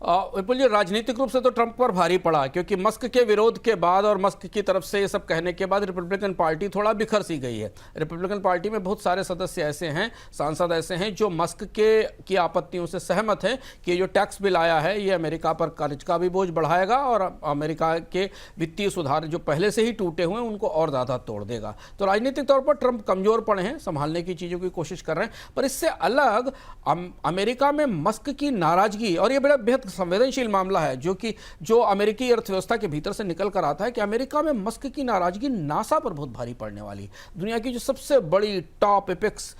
विपुल जी, राजनीतिक रूप से तो ट्रंप पर भारी पड़ा, क्योंकि मस्क के विरोध के बाद और मस्क की तरफ से ये सब कहने के बाद रिपब्लिकन पार्टी थोड़ा बिखर सी गई है। रिपब्लिकन पार्टी में बहुत सारे सदस्य ऐसे हैं, सांसद ऐसे हैं जो मस्क की आपत्तियों से सहमत हैं कि जो टैक्स बिल आया है ये अमेरिका पर कर्ज का भी बोझ बढ़ाएगा और अमेरिका के वित्तीय सुधार जो पहले से ही टूटे हुए हैं उनको और ज़्यादा तोड़ देगा। तो राजनीतिक तौर पर ट्रंप कमजोर पड़े हैं, संभालने की चीज़ों की कोशिश कर रहे हैं। पर इससे अलग अमेरिका में मस्क की नाराजगी, और ये बड़ा बेहद संवेदनशील मामला है जो अमेरिकी अर्थव्यवस्था के भीतर से निकल कर आता है कि अमेरिका में मस्क की नाराजगी नासा पर बहुत भारी पड़ने वाली है। दुनिया की जो सबसे बड़ी टॉप एपेक्स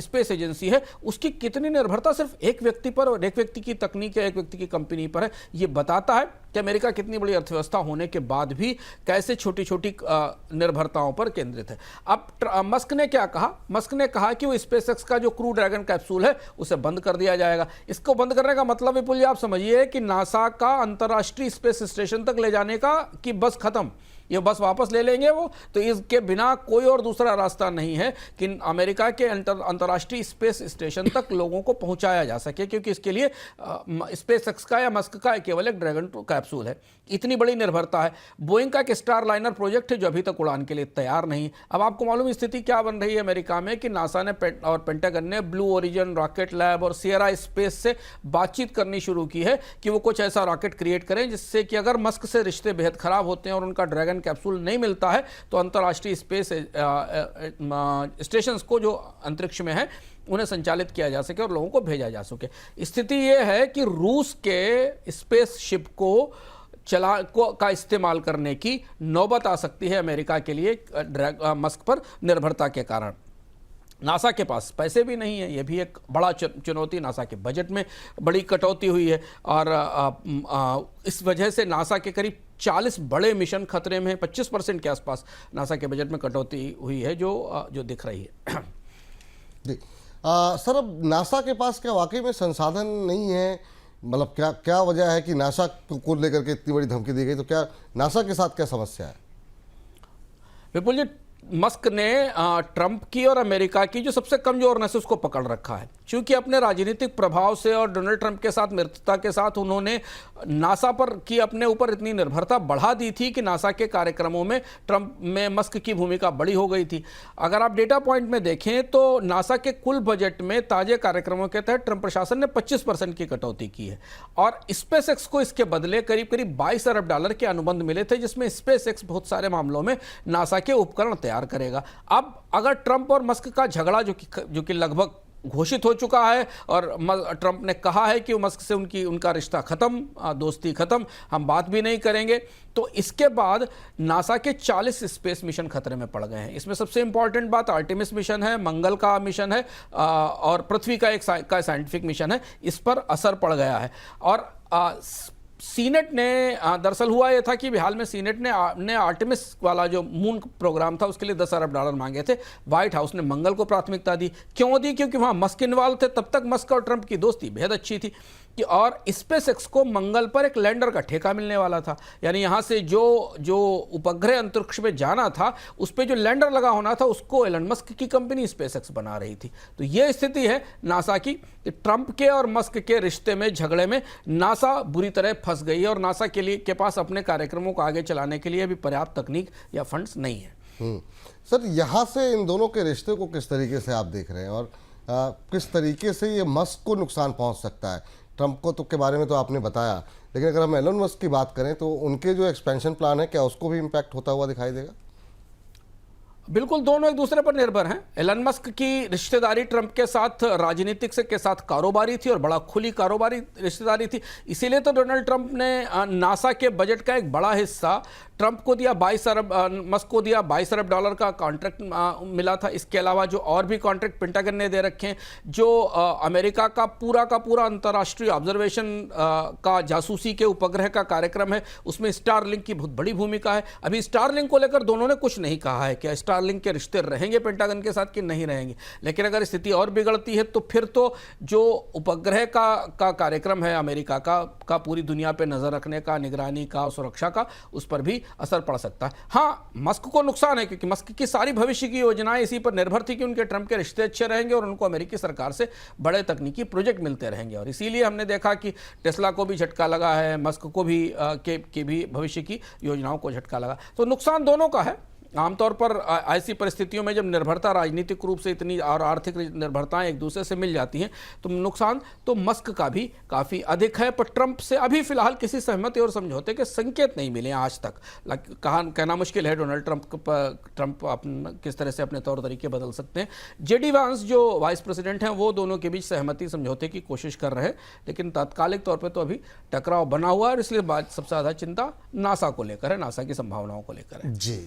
स्पेस एजेंसी है, उसकी कितनी निर्भरता सिर्फ एक व्यक्ति पर और एक व्यक्ति की तकनीक या एक व्यक्ति की कंपनी पर है, ये बताता है कि अमेरिका कितनी बड़ी अर्थव्यवस्था होने के बाद भी कैसे छोटी छोटी निर्भरताओं पर केंद्रित है। अब मस्क ने क्या कहा? मस्क ने कहा कि वो स्पेसएक्स का जो क्रू ड्रैगन कैप्सूल है उसे बंद कर दिया जाएगा। इसको बंद करने का मतलब विपुल जी आप समझिए कि नासा का अंतर्राष्ट्रीय स्पेस स्टेशन तक ले जाने का कि बस खत्म, ये बस वापस ले लेंगे वो। तो इसके बिना कोई और दूसरा रास्ता नहीं है कि अमेरिका के अंतर्राष्ट्रीय स्पेस स्टेशन तक लोगों को पहुंचाया जा सके, क्योंकि इसके लिए स्पेसएक्स का या मस्क का केवल एक ड्रैगन कैप्सूल है। इतनी बड़ी निर्भरता है। बोइंग का एक स्टार लाइनर प्रोजेक्ट है जो अभी तक उड़ान के लिए तैयार नहीं। अब आपको मालूम स्थिति क्या बन रही है अमेरिका में कि नासा ने और पेंटागन ने ब्लू ओरिजिन रॉकेट लैब और सियरा स्पेस से बातचीत करनी शुरू की है कि वो कुछ ऐसा रॉकेट क्रिएट करें जिससे कि अगर मस्क से रिश्ते बेहद खराब होते हैं और उनका ड्रैगन कैप्सूल नहीं मिलता है तो अंतर्राष्ट्रीय स्पेस स्टेशंस को जो अंतरिक्ष में है उन्हें संचालित किया जा सके और लोगों को भेजा जा सके। स्थिति यह है कि रूस के स्पेसशिप का इस्तेमाल करने की नौबत आ सकती है अमेरिका के लिए मस्क पर निर्भरता के कारण। नासा के पास पैसे भी नहीं है, यह भी एक बड़ा चुनौती। नासा के बजट में बड़ी कटौती हुई है और इस वजह से नासा के करीब 40 बड़े मिशन खतरे में, 25% के आसपास नासा के बजट में कटौती हुई है जो दिख रही है। सर, अब नासा के पास क्या वाकई में संसाधन नहीं है? मतलब क्या वजह है कि नासा को लेकर के इतनी बड़ी धमकी दी गई? तो क्या नासा के साथ क्या समस्या है? विपुल जी, मस्क ने ट्रंप की और अमेरिका की जो सबसे कमजोर नस उसको पकड़ रखा है, क्योंकि अपने राजनीतिक प्रभाव से और डोनाल्ड ट्रंप के साथ मित्रता के साथ उन्होंने नासा पर की अपने ऊपर इतनी निर्भरता बढ़ा दी थी कि नासा के कार्यक्रमों में ट्रंप में मस्क की भूमिका बड़ी हो गई थी। अगर आप डेटा पॉइंट में देखें तो नासा के कुल बजट में ताजे कार्यक्रमों के तहत ट्रंप प्रशासन ने 25% की कटौती की है और स्पेसएक्स को इसके बदले करीब करीब $22 अरब के अनुबंध मिले थे, जिसमें स्पेसएक्स बहुत सारे मामलों में नासा के उपकरण तैयार करेगा। अब अगर ट्रंप और मस्क का झगड़ा जो कि लगभग घोषित हो चुका है और ट्रंप ने कहा है कि मस्क से उनका रिश्ता खत्म, दोस्ती खत्म, हम बात भी नहीं करेंगे, तो इसके बाद नासा के 40 स्पेस मिशन खतरे में पड़ गए हैं। इसमें सबसे इंपॉर्टेंट बात आर्टेमिस मिशन है, मंगल का मिशन है और पृथ्वी का एक साइंटिफिक मिशन है, इस पर असर पड़ गया है। और सीनेट ने दरअसल हुआ यह था कि हाल में सीनेट ने आर्टेमिस वाला जो मून प्रोग्राम था उसके लिए $10 अरब मांगे थे। व्हाइट हाउस ने मंगल को प्राथमिकता दी। क्यों दी? क्योंकि वहां मस्क इन्वॉल्व थे। तब तक मस्क और ट्रंप की दोस्ती बेहद अच्छी थी कि और स्पेसएक्स को मंगल पर एक लैंडर का ठेका मिलने वाला था, यानी यहां से जो उपग्रह अंतरिक्ष में जाना था उस पर जो लैंडर लगा होना था उसको एलन मस्क की कंपनी स्पेसएक्स बना रही थी। तो यह स्थिति है नासा की कि ट्रंप के और मस्क के रिश्ते में, झगड़े में नासा बुरी तरह फंस गई है और नासा के पास अपने कार्यक्रमों को आगे चलाने के लिए भी पर्याप्त तकनीक या फंड्स नहीं है। सर, यहाँ से इन दोनों के रिश्ते को किस तरीके से आप देख रहे हैं और किस तरीके से ये मस्क को नुकसान पहुंच सकता है? ट्रंप को के बारे में तो आपने बताया, लेकिन अगर हम एलन मस्क की बात करें तो उनके जो एक्सपेंशन प्लान है, क्या उसको भी इम्पैक्ट होता हुआ दिखाई देगा? बिल्कुल, दोनों एक दूसरे पर निर्भर हैं। एलन मस्क की रिश्तेदारी ट्रंप के साथ राजनीतिक के साथ कारोबारी थी और बड़ा खुली कारोबारी रिश्तेदारी थी। इसीलिए तो डोनाल्ड ट्रंप ने नासा के बजट का एक बड़ा हिस्सा ट्रंप को दिया, मस्क को दिया। $22 अरब का कॉन्ट्रैक्ट मिला था। इसके अलावा जो और भी कॉन्ट्रैक्ट पेंटागन ने दे रखे हैं, जो अमेरिका का पूरा अंतर्राष्ट्रीय ऑब्जर्वेशन का जासूसी के उपग्रह का कार्यक्रम है, उसमें स्टारलिंक की बहुत बड़ी भूमिका है। अभी स्टारलिंक को लेकर दोनों ने कुछ नहीं कहा है कि स्टारलिंक के रिश्ते रहेंगे पेंटागन के साथ कि नहीं रहेंगे। लेकिन अगर स्थिति और बिगड़ती है तो फिर तो जो उपग्रह का कार्यक्रम है अमेरिका का पूरी दुनिया पे नजर रखने का, निगरानी का, सुरक्षा का, उस पर भी असर पड़ सकता है। हाँ, मस्क को नुकसान है क्योंकि मस्क की सारी भविष्य की योजनाएं इसी पर निर्भर थी कि उनके ट्रंप के रिश्ते अच्छे रहेंगे और उनको अमेरिकी सरकार से बड़े तकनीकी प्रोजेक्ट मिलते रहेंगे। और इसीलिए हमने देखा कि टेस्ला को भी झटका लगा है, मस्क को भी के भी भविष्य की योजनाओं को झटका लगा। तो नुकसान दोनों का है। आमतौर पर ऐसी परिस्थितियों में जब निर्भरता राजनीतिक रूप से इतनी और आर्थिक निर्भरताएं एक दूसरे से मिल जाती हैं तो नुकसान तो मस्क का भी काफ़ी अधिक है। पर ट्रंप से अभी फिलहाल किसी सहमति और समझौते के संकेत नहीं मिले आज तक। कहना मुश्किल है डोनाल्ड ट्रंप किस तरह से अपने तौर तरीके बदल सकते हैं। जेडी वांस जो वाइस प्रेसिडेंट हैं वो दोनों के बीच सहमति समझौते की कोशिश कर रहे हैं, लेकिन तात्कालिक तौर पर तो अभी टकराव बना हुआ है और इसलिए सबसे ज़्यादा चिंता नासा को लेकर है, नासा की संभावनाओं को लेकर है। जी।